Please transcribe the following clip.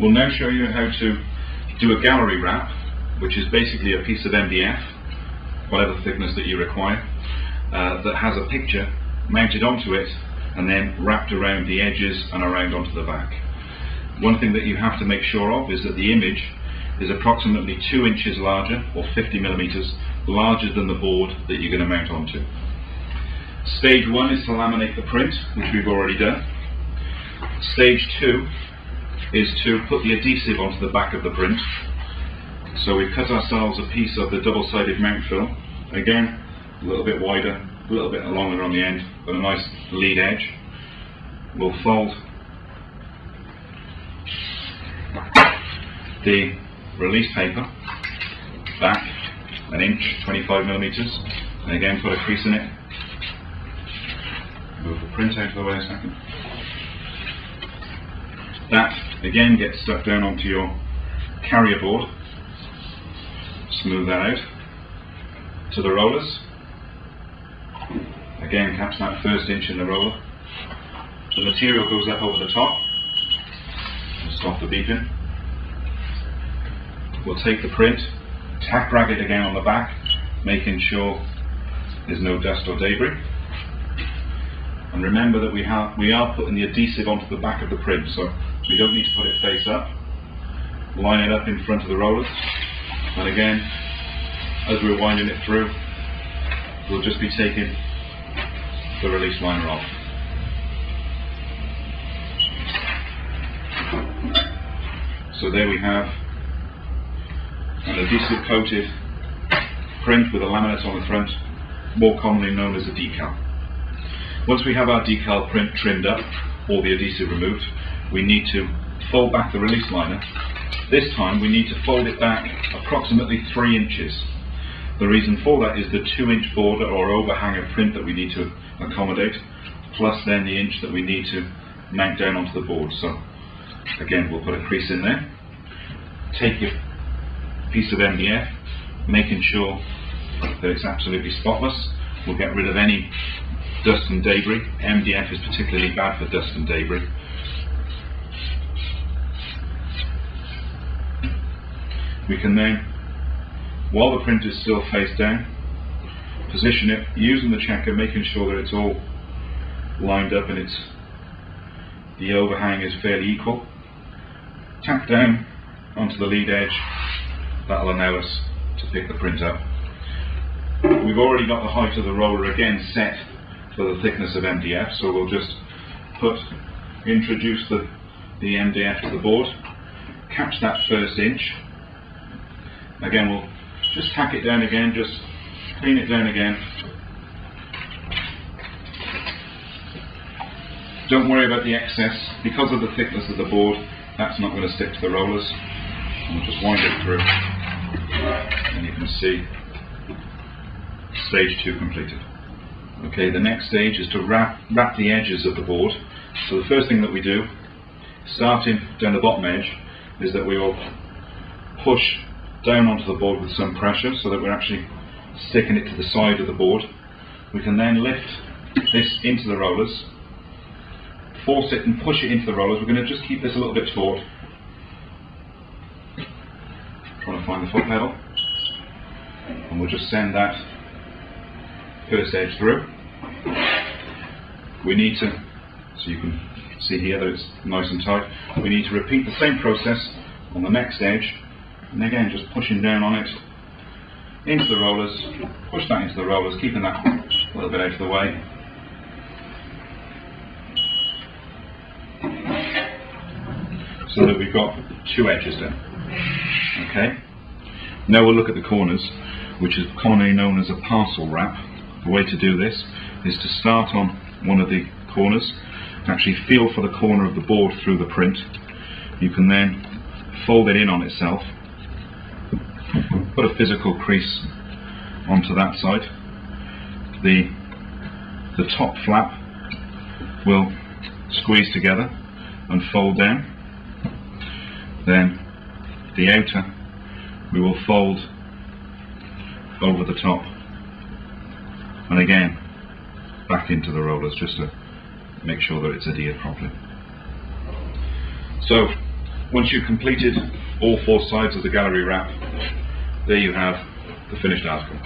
We'll now show you how to do a gallery wrap, which is basically a piece of MDF, whatever thickness that you require, that has a picture mounted onto it and then wrapped around the edges and around onto the back. One thing that you have to make sure of is that the image is approximately 2 inches larger, or 50 millimeters larger than the board that you're going to mount onto. Stage 1 is to laminate the print, which we've already done. Stage 2 is to put the adhesive onto the back of the print. So we've cut ourselves a piece of the double-sided mount film, again a little bit wider, a little bit longer on the end, but a nice lead edge. We'll fold the release paper back an inch, 25 millimeters, and again put a crease in it. Move the print out of the way a second. That again gets stuck down onto your carrier board. Smooth that out. To the rollers. Again, catch that first inch in the roller. The material goes up over the top. Stop the beeping. We'll take the print, tack rag it again on the back, making sure there's no dust or debris. And remember that we are putting the adhesive onto the back of the print, so we don't need to put it face up. Line it up in front of the rollers, and again, as we're winding it through, we'll just be taking the release liner off. So there we have an adhesive coated print with a laminate on the front, more commonly known as a decal. Once we have our decal print trimmed up, or the adhesive removed, we need to fold back the release liner. This time we need to fold it back approximately 3 inches. The reason for that is the 2-inch border or overhang of print that we need to accommodate, plus then the inch that we need to mount down onto the board. So again, we'll put a crease in there. Take your piece of MDF, making sure that it's absolutely spotless. We'll get rid of any dust and debris. MDF is particularly bad for dust and debris. We can then, while the print is still face down, position it using the checker, making sure that it's all lined up and the overhang is fairly equal. Tack down onto the lead edge. That'll allow us to pick the print up. We've already got the height of the roller again set for the thickness of MDF, so we'll just introduce the MDF to the board, catch that first inch. Again, we'll just tack it down again, just clean it down again. Don't worry about the excess. Because of the thickness of the board, that's not going to stick to the rollers. And we'll just wind it through, and you can see stage 2 completed. Okay, the next stage is to wrap the edges of the board. So the first thing that we do, starting down the bottom edge, is that we will push down onto the board with some pressure so that we're actually sticking it to the side of the board. We can then lift this into the rollers, force it and push it into the rollers. We're going to just keep this a little bit taut. Trying to find the foot pedal. And we'll just send that first edge through. We need to, so you can see here that it's nice and tight, we need to repeat the same process on the next edge, and again just pushing down on it into the rollers, push that into the rollers, keeping that a little bit out of the way. So that we've got 2 edges done. Okay. Now we'll look at the corners, which is commonly known as a parcel wrap. The way to do this is to start on one of the corners, actually feel for the corner of the board through the print. You can then fold it in on itself, put a physical crease onto that side. The top flap will squeeze together and fold down. Then the outer we will fold over the top, and again back into the rollers just to make sure that it's adhered properly. So Once you've completed all 4 sides of the gallery wrap, there you have the finished article.